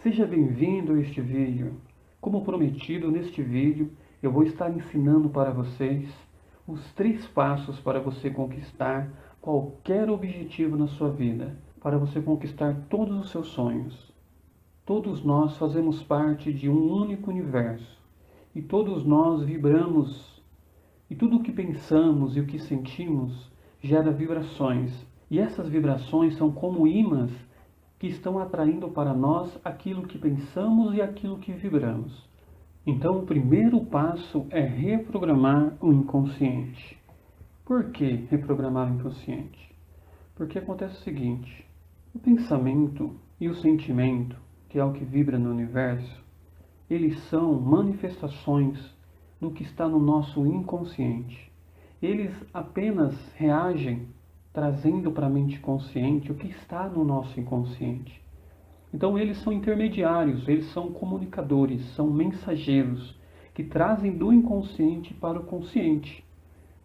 Seja bem-vindo a este vídeo. Como prometido, neste vídeo eu vou estar ensinando para vocês os 3 passos para você conquistar qualquer objetivo na sua vida, para você conquistar todos os seus sonhos. Todos nós fazemos parte de um único universo e todos nós vibramos, e tudo o que pensamos e o que sentimos gera vibrações, e essas vibrações são como ímãs que estão atraindo para nós aquilo que pensamos e aquilo que vibramos. Então, o primeiro passo é reprogramar o inconsciente. Por que reprogramar o inconsciente? Porque acontece o seguinte: o pensamento e o sentimento, que é o que vibra no universo, eles são manifestações do que está no nosso inconsciente. Eles apenas reagem trazendo para a mente consciente o que está no nosso inconsciente. Então eles são intermediários, eles são comunicadores, são mensageiros que trazem do inconsciente para o consciente.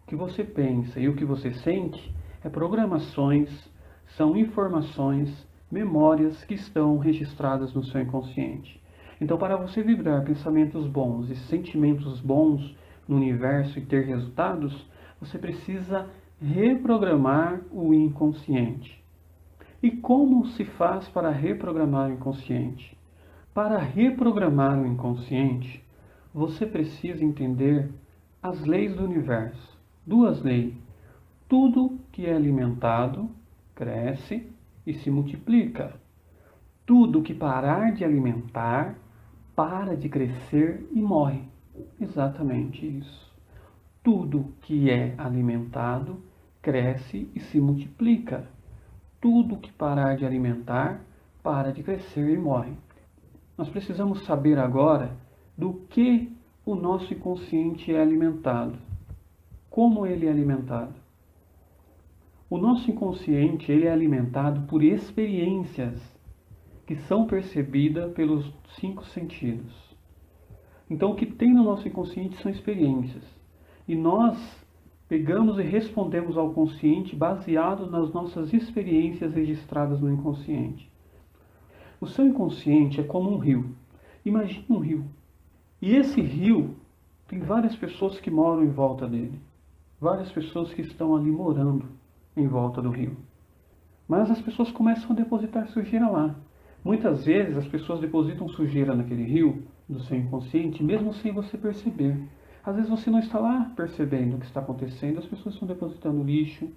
O que você pensa e o que você sente é programações, são informações, memórias que estão registradas no seu inconsciente. Então, para você vibrar pensamentos bons e sentimentos bons no universo e ter resultados, você precisa reprogramar o inconsciente. E como se faz para reprogramar o inconsciente? Para reprogramar o inconsciente, você precisa entender as leis do universo. 2 leis. Tudo que é alimentado cresce e se multiplica. Tudo que parar de alimentar para de crescer e morre. Exatamente isso. Tudo que é alimentado cresce e se multiplica. Tudo que parar de alimentar para de crescer e morre. Nós precisamos saber agora do que o nosso inconsciente é alimentado. Como ele é alimentado? O nosso inconsciente ele é alimentado por experiências que são percebidas pelos 5 sentidos. Então, o que tem no nosso inconsciente são experiências. E nós pegamos e respondemos ao consciente baseado nas nossas experiências registradas no inconsciente. O seu inconsciente é como um rio. Imagine um rio. E esse rio tem várias pessoas que moram em volta dele. Várias pessoas que estão ali morando em volta do rio. Mas as pessoas começam a depositar sujeira lá. Muitas vezes as pessoas depositam sujeira naquele rio do seu inconsciente, mesmo sem você perceber. Às vezes você não está lá percebendo o que está acontecendo, as pessoas estão depositando lixo,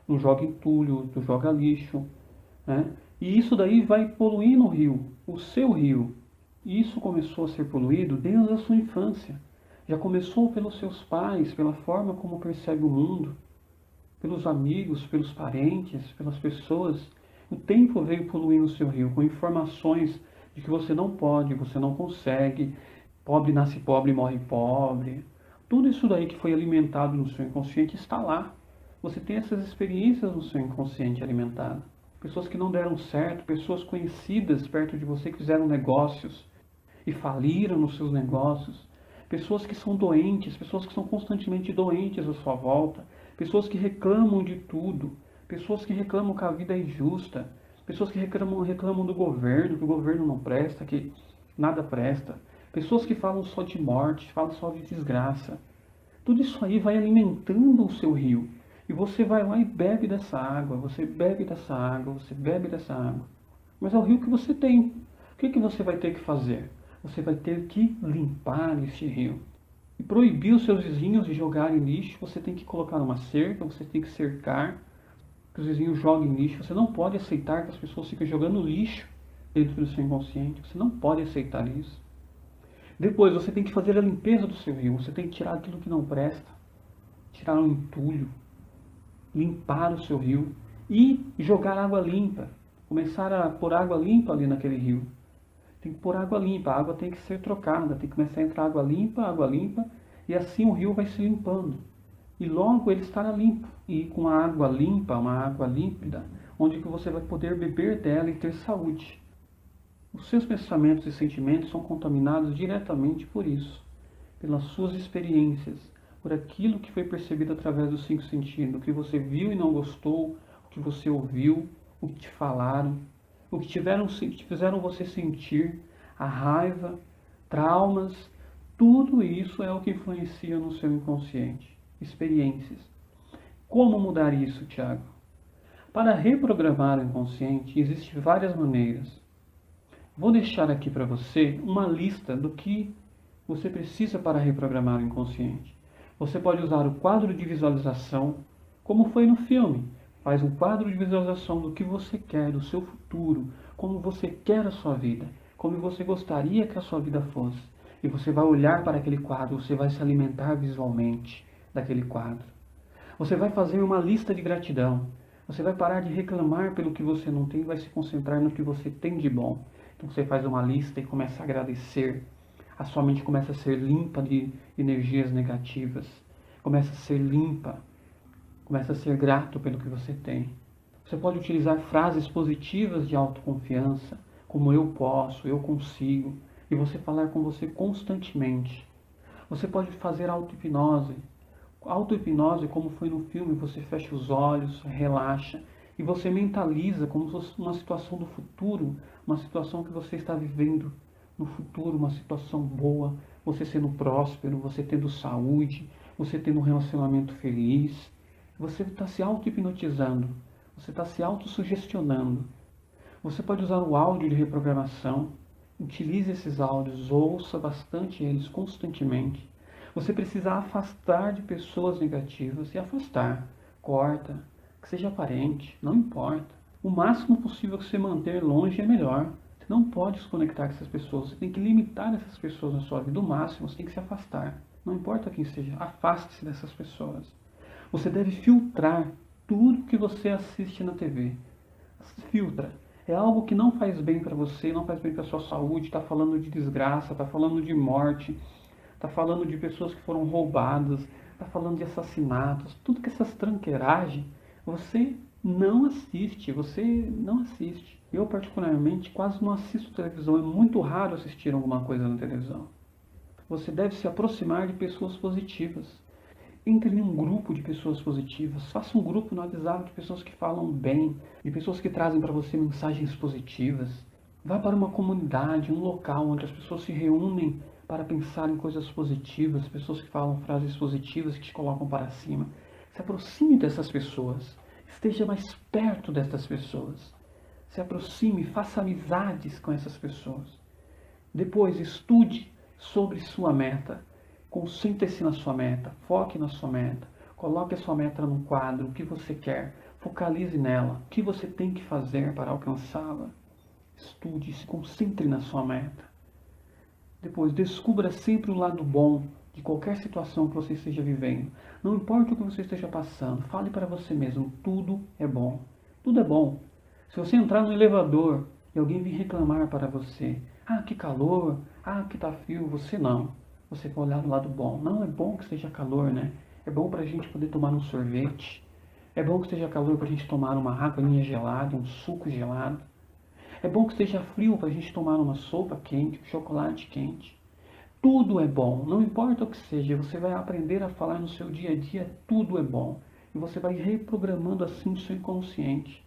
um joga entulho, outro joga lixo, né? E isso daí vai poluindo o rio, o seu rio. E isso começou a ser poluído desde a sua infância. Já começou pelos seus pais, pela forma como percebe o mundo, pelos amigos, pelos parentes, pelas pessoas. O tempo veio poluindo o seu rio com informações de que você não pode, você não consegue, pobre nasce pobre e morre pobre. Tudo isso daí que foi alimentado no seu inconsciente está lá. Você tem essas experiências no seu inconsciente alimentado. Pessoas que não deram certo, pessoas conhecidas perto de você que fizeram negócios e faliram nos seus negócios. Pessoas que são doentes, pessoas que são constantemente doentes à sua volta. Pessoas que reclamam de tudo. Pessoas que reclamam que a vida é injusta. Pessoas que reclamam do governo, que o governo não presta, que nada presta. Pessoas que falam só de morte, falam só de desgraça. Tudo isso aí vai alimentando o seu rio. E você vai lá e bebe dessa água, você bebe dessa água, você bebe dessa água. Mas é o rio que você tem. O que você vai ter que fazer? Você vai ter que limpar este rio. E proibir os seus vizinhos de jogarem lixo, você tem que colocar uma cerca, você tem que cercar que os vizinhos joguem lixo. Você não pode aceitar que as pessoas fiquem jogando lixo dentro do seu inconsciente. Você não pode aceitar isso. Depois você tem que fazer a limpeza do seu rio. Você tem que tirar aquilo que não presta. Tirar o entulho. Limpar o seu rio. E jogar água limpa. Começar a pôr água limpa ali naquele rio. Tem que pôr água limpa. A água tem que ser trocada. Tem que começar a entrar água limpa. E assim o rio vai se limpando. E logo ele estará limpo. E com a água limpa, uma água límpida, onde que você vai poder beber dela e ter saúde. Os seus pensamentos e sentimentos são contaminados diretamente por isso, pelas suas experiências, por aquilo que foi percebido através dos 5 sentidos, o que você viu e não gostou, o que você ouviu, o que te falaram, o que fizeram você sentir, a raiva, traumas, tudo isso é o que influencia no seu inconsciente. Experiências. Como mudar isso, Tiago? Para reprogramar o inconsciente, existem várias maneiras. Vou deixar aqui para você uma lista do que você precisa para reprogramar o inconsciente. Você pode usar o quadro de visualização, como foi no filme. Faz um quadro de visualização do que você quer, do seu futuro, como você quer a sua vida, como você gostaria que a sua vida fosse. E você vai olhar para aquele quadro, você vai se alimentar visualmente daquele quadro. Você vai fazer uma lista de gratidão. Você vai parar de reclamar pelo que você não tem e vai se concentrar no que você tem de bom. Então você faz uma lista e começa a agradecer. A sua mente começa a ser limpa de energias negativas. Começa a ser limpa. Começa a ser grato pelo que você tem. Você pode utilizar frases positivas de autoconfiança, como eu posso, eu consigo, e você falar com você constantemente. Você pode fazer auto-hipnose. Auto-hipnose, como foi no filme, você fecha os olhos, relaxa, e você mentaliza como se fosse uma situação do futuro, uma situação que você está vivendo no futuro, uma situação boa, você sendo próspero, você tendo saúde, você tendo um relacionamento feliz. Você está se auto-hipnotizando, você está se auto-sugestionando. Você pode usar o áudio de reprogramação, utilize esses áudios, ouça bastante eles constantemente. Você precisa afastar de pessoas negativas e afastar, corta, que seja parente, não importa. O máximo possível que você manter longe é melhor. Você não pode se conectar com essas pessoas, você tem que limitar essas pessoas na sua vida. O máximo, você tem que se afastar. Não importa quem seja, afaste-se dessas pessoas. Você deve filtrar tudo que você assiste na TV. Filtra. É algo que não faz bem para você, não faz bem para a sua saúde, está falando de desgraça, está falando de morte, está falando de pessoas que foram roubadas, está falando de assassinatos, tudo que essas tranqueiragens, você não assiste, Eu, particularmente, quase não assisto televisão, é muito raro assistir alguma coisa na televisão. Você deve se aproximar de pessoas positivas. Entre em um grupo de pessoas positivas, faça um grupo no WhatsApp de pessoas que falam bem, de pessoas que trazem para você mensagens positivas. Vá para uma comunidade, um local onde as pessoas se reúnem para pensar em coisas positivas, pessoas que falam frases positivas que te colocam para cima. Se aproxime dessas pessoas, esteja mais perto dessas pessoas. Se aproxime, faça amizades com essas pessoas. Depois, estude sobre sua meta. Concentre-se na sua meta, foque na sua meta, coloque a sua meta no quadro, o que você quer, focalize nela, o que você tem que fazer para alcançá-la. Estude, se concentre na sua meta. Depois, descubra sempre o lado bom de qualquer situação que você esteja vivendo. Não importa o que você esteja passando, fale para você mesmo, tudo é bom. Tudo é bom. Se você entrar no elevador e alguém vir reclamar para você, que calor, que tá frio, você não. Você vai olhar do lado bom. Não, é bom que esteja calor, né? É bom para a gente poder tomar um sorvete. É bom que esteja calor para a gente tomar uma água gelada, um suco gelado. É bom que esteja frio para a gente tomar uma sopa quente, um chocolate quente. Tudo é bom, não importa o que seja. Você vai aprender a falar no seu dia a dia, tudo é bom. E você vai reprogramando assim o seu inconsciente.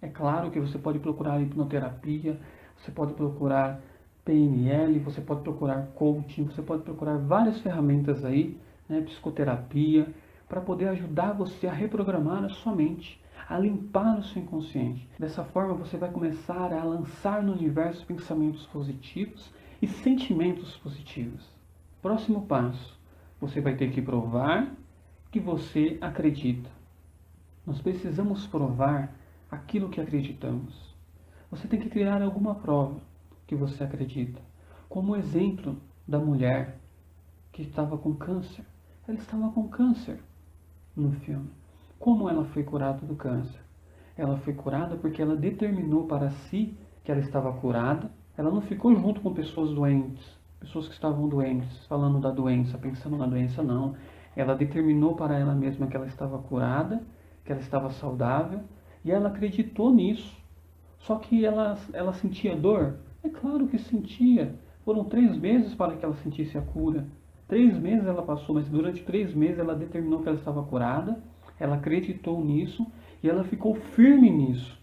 É claro que você pode procurar hipnoterapia, você pode procurar PNL, você pode procurar coaching, você pode procurar várias ferramentas aí, psicoterapia, para poder ajudar você a reprogramar a sua mente, a limpar o seu inconsciente. Dessa forma você vai começar a lançar no universo pensamentos positivos e sentimentos positivos. Próximo passo, você vai ter que provar que você acredita. Nós precisamos provar aquilo que acreditamos. Você tem que criar alguma prova que você acredita. Como o exemplo da mulher que estava com câncer. Ela estava com câncer no filme. Como ela foi curada do câncer? Ela foi curada porque ela determinou para si que ela estava curada. Ela não ficou junto com pessoas doentes, pessoas que estavam doentes, falando da doença, pensando na doença, não. Ela determinou para ela mesma que ela estava curada, que ela estava saudável, e ela acreditou nisso. Só que ela sentia dor? É claro que sentia. Foram 3 meses para que ela sentisse a cura. 3 meses ela passou, mas durante 3 meses ela determinou que ela estava curada, ela acreditou nisso e ela ficou firme nisso.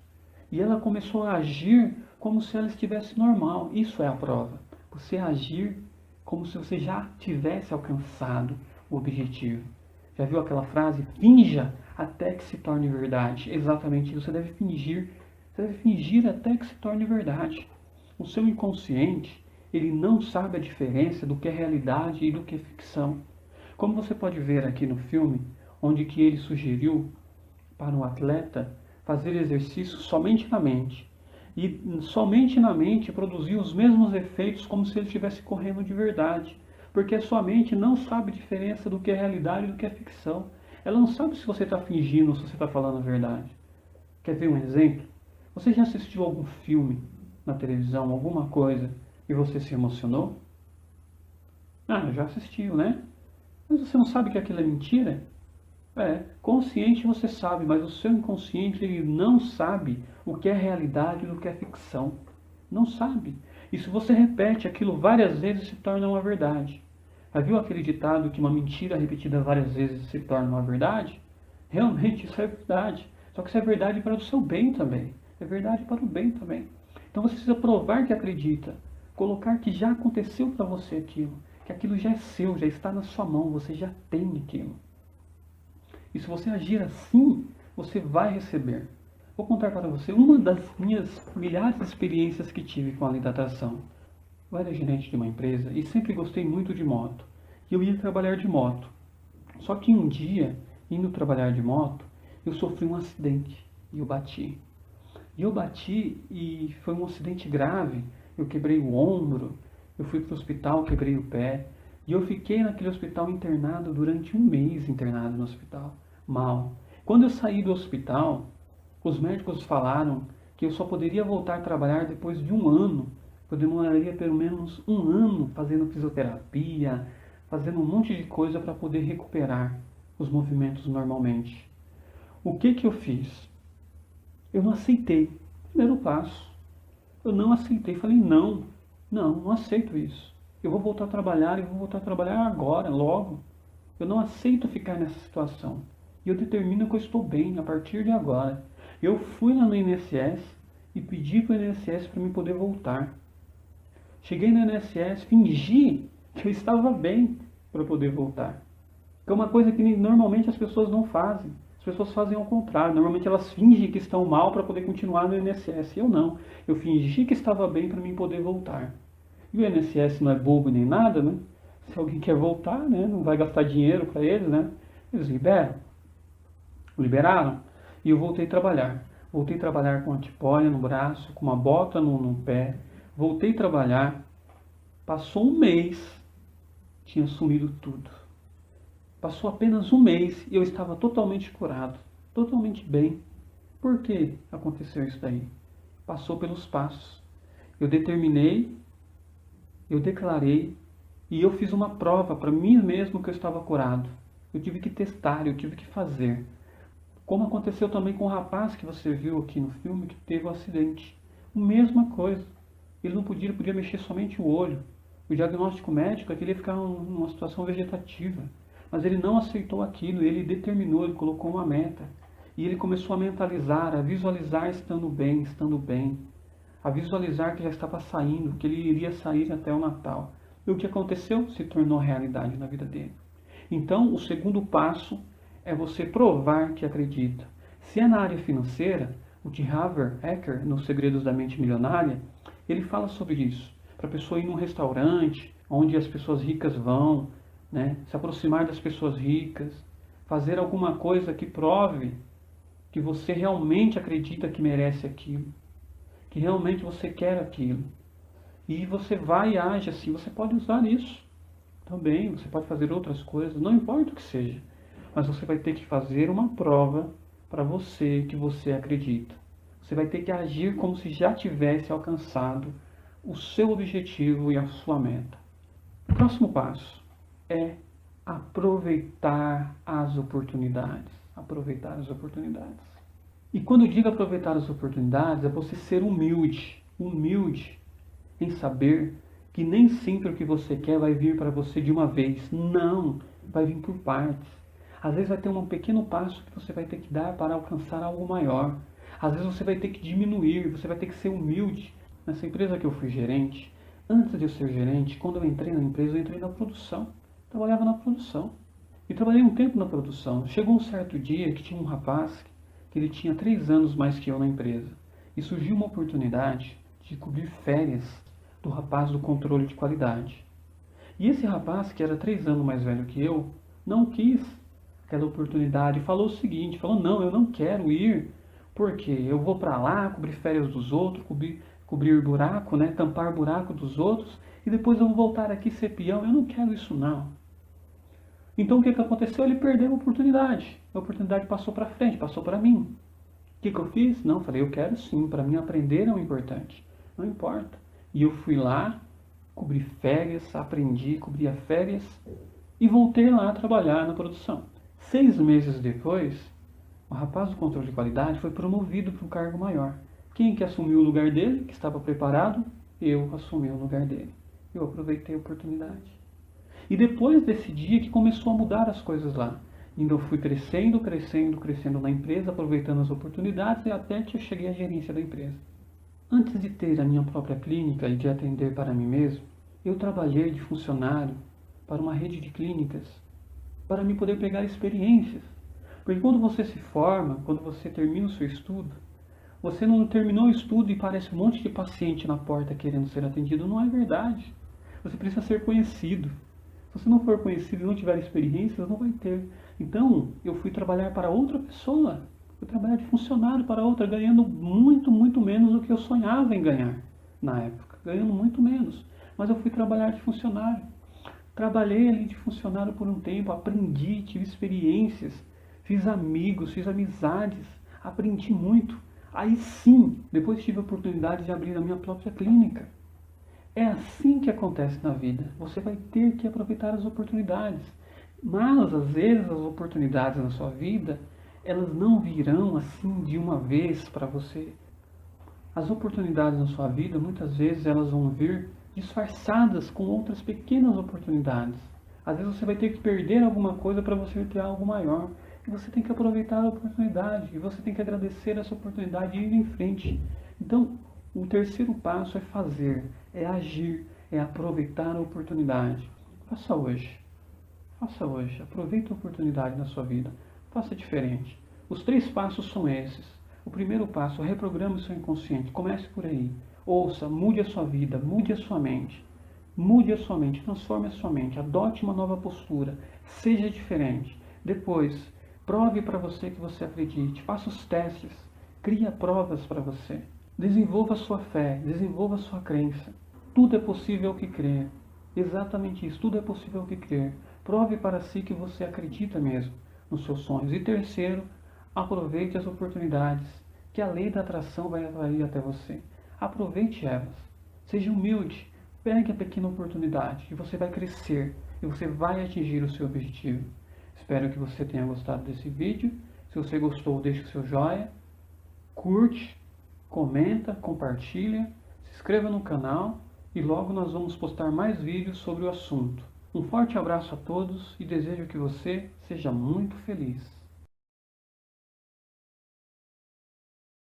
E ela começou a agir como se ela estivesse normal. Isso é a prova. Você agir como se você já tivesse alcançado o objetivo. Já viu aquela frase? Finja até que se torne verdade. Exatamente isso. Você deve fingir até que se torne verdade. O seu inconsciente, ele não sabe a diferença do que é realidade e do que é ficção. Como você pode ver aqui no filme, onde que ele sugeriu para o atleta fazer exercício somente na mente. E somente na mente produzir os mesmos efeitos como se ele estivesse correndo de verdade. Porque a sua mente não sabe a diferença do que é realidade e do que é ficção. Ela não sabe se você está fingindo ou se você está falando a verdade. Quer ver um exemplo? Você já assistiu algum filme na televisão, alguma coisa, e você se emocionou? Ah, já assistiu, né? Mas você não sabe que aquilo é mentira? Consciente você sabe, mas o seu inconsciente ele não sabe o que é realidade e o que é ficção. Não sabe. E se você repete aquilo várias vezes, se torna uma verdade. Já viu aquele ditado que uma mentira repetida várias vezes se torna uma verdade? Realmente isso é verdade. Só que isso é verdade para o seu bem também. É verdade para o bem também. Então você precisa provar que acredita. Colocar que já aconteceu para você aquilo. Que aquilo já é seu, já está na sua mão, você já tem aquilo. E se você agir assim, você vai receber. Vou contar para você uma das minhas milhares de experiências que tive com a lei da atração. Eu era gerente de uma empresa e sempre gostei muito de moto. E eu ia trabalhar de moto. Só que um dia, indo trabalhar de moto, eu sofri um acidente e eu bati. E eu bati e foi um acidente grave. Eu quebrei o ombro, eu fui para o hospital, quebrei o pé. E eu fiquei naquele hospital internado durante um mês internado no hospital. Mal. Quando eu saí do hospital, os médicos falaram que eu só poderia voltar a trabalhar depois de um ano. Eu demoraria pelo menos um ano fazendo fisioterapia, fazendo um monte de coisa para poder recuperar os movimentos normalmente. O que eu fiz? Eu não aceitei. Primeiro passo. Eu não aceitei. Falei, não aceito isso. Eu vou voltar a trabalhar e vou voltar a trabalhar agora, logo. Eu não aceito ficar nessa situação. E eu determino que eu estou bem a partir de agora. Eu fui lá no INSS e pedi para o INSS para me poder voltar. Cheguei no INSS, fingi que eu estava bem para poder voltar. Que é uma coisa que normalmente as pessoas não fazem. As pessoas fazem ao contrário. Normalmente elas fingem que estão mal para poder continuar no INSS. Eu não. Eu fingi que estava bem para mim poder voltar. E o INSS não é bobo nem nada, né? Se alguém quer voltar, né? Não vai gastar dinheiro para eles, né? Eles liberaram. E eu voltei a trabalhar. Voltei a trabalhar com a tipóia no braço, com uma bota no pé. Voltei a trabalhar. Passou um mês, tinha sumido tudo. Passou apenas um mês e eu estava totalmente curado, totalmente bem. Por que aconteceu isso daí? Passou pelos passos. Eu determinei, eu declarei e eu fiz uma prova para mim mesmo que eu estava curado. Eu tive que testar, eu tive que fazer. Como aconteceu também com o rapaz que você viu aqui no filme que teve um acidente. A mesma coisa. Ele não podia mexer somente o olho. O diagnóstico médico é que ele ia ficar numa situação vegetativa. Mas ele não aceitou aquilo, ele determinou, ele colocou uma meta. E ele começou a mentalizar, a visualizar estando bem. A visualizar que já estava saindo, que ele iria sair até o Natal. E o que aconteceu? Se tornou realidade na vida dele. Então, o segundo passo é você provar que acredita. Se é na área financeira, o T. Harv Eker, nos Segredos da Mente Milionária, ele fala sobre isso. Para a pessoa ir num restaurante, onde as pessoas ricas vão, né? Se aproximar das pessoas ricas, fazer alguma coisa que prove que você realmente acredita que merece aquilo, que realmente você quer aquilo. E você vai e age assim, você pode usar isso também, você pode fazer outras coisas, não importa o que seja. Mas você vai ter que fazer uma prova para você que você acredita. Você vai ter que agir como se já tivesse alcançado o seu objetivo e a sua meta. O próximo passo é aproveitar as oportunidades. Aproveitar as oportunidades. E quando eu digo aproveitar as oportunidades, é você ser humilde. Humilde em saber que nem sempre o que você quer vai vir para você de uma vez. Não, vai vir por partes. Às vezes vai ter um pequeno passo que você vai ter que dar para alcançar algo maior. Às vezes você vai ter que diminuir, você vai ter que ser humilde Nessa empresa que eu fui gerente, antes de eu ser gerente, quando eu entrei na empresa, eu entrei na produção. Trabalhava na produção. E trabalhei um tempo na produção. Chegou um certo dia que tinha um rapaz que ele tinha 3 anos mais que eu na empresa. E surgiu uma oportunidade de cobrir férias do rapaz do controle de qualidade. E esse rapaz, que era 3 anos mais velho que eu, não quis aquela oportunidade. Falou o seguinte, falou, não, eu não quero ir, porque eu vou para lá, cobrir férias dos outros, cobrir buraco, né, tampar buraco dos outros, e depois eu vou voltar aqui ser peão. Eu não quero isso não. Então o que aconteceu? Ele perdeu a oportunidade. A oportunidade passou para frente, passou para mim. O que eu fiz? Não, falei, eu quero sim, para mim aprender é o importante. Não importa. E eu fui lá, cobri férias, aprendi, cobria férias e voltei lá a trabalhar na produção. 6 meses depois, o rapaz do controle de qualidade foi promovido para um cargo maior. Quem que assumiu o lugar dele, que estava preparado? Eu assumi o lugar dele. Eu aproveitei a oportunidade. E depois desse dia que começou a mudar as coisas lá. Então eu fui crescendo, crescendo, crescendo na empresa, aproveitando as oportunidades e até que eu cheguei à gerência da empresa. Antes de ter a minha própria clínica e de atender para mim mesmo, eu trabalhei de funcionário para uma rede de clínicas para me poder pegar experiências. Porque quando você se forma, quando você termina o seu estudo, você não terminou o estudo e parece um monte de paciente na porta querendo ser atendido. Não é verdade. Você precisa ser conhecido. Se você não for conhecido e não tiver experiência, não vai ter. Então, eu fui trabalhar para outra pessoa. Fui trabalhar de funcionário para outra, ganhando muito, muito menos do que eu sonhava em ganhar na época. Ganhando muito menos. Mas eu fui trabalhar de funcionário. Trabalhei ali de funcionário por um tempo, aprendi, tive experiências, fiz amigos, fiz amizades, aprendi muito. Aí sim, depois tive a oportunidade de abrir a minha própria clínica. É assim que acontece na vida. Você vai ter que aproveitar as oportunidades. Mas, às vezes, as oportunidades na sua vida, elas não virão assim de uma vez para você. As oportunidades na sua vida, muitas vezes, elas vão vir disfarçadas com outras pequenas oportunidades. Às vezes você vai ter que perder alguma coisa para você ter algo maior. E você tem que aproveitar a oportunidade. E você tem que agradecer essa oportunidade e ir em frente. Então, o terceiro passo é fazer, é agir, é aproveitar a oportunidade. Faça hoje. Faça hoje. Aproveite a oportunidade na sua vida. Faça diferente. Os 3 passos são esses. O primeiro passo, reprograme o seu inconsciente. Comece por aí. Ouça, mude a sua vida, mude a sua mente. Mude a sua mente, transforme a sua mente. Adote uma nova postura. Seja diferente. Depois, prove para você que você acredite. Faça os testes. Crie provas para você. Desenvolva a sua fé, desenvolva a sua crença. Tudo é possível que crer. Exatamente isso, tudo é possível que crer. Prove para si que você acredita mesmo nos seus sonhos. E terceiro, aproveite as oportunidades, que a lei da atração vai atrair até você. Aproveite elas. Seja humilde, pegue a pequena oportunidade e você vai crescer e você vai atingir o seu objetivo. Espero que você tenha gostado desse vídeo. Se você gostou, deixe o seu joinha, curte, comenta, compartilha, se inscreva no canal e logo nós vamos postar mais vídeos sobre o assunto. Um forte abraço a todos e desejo que você seja muito feliz.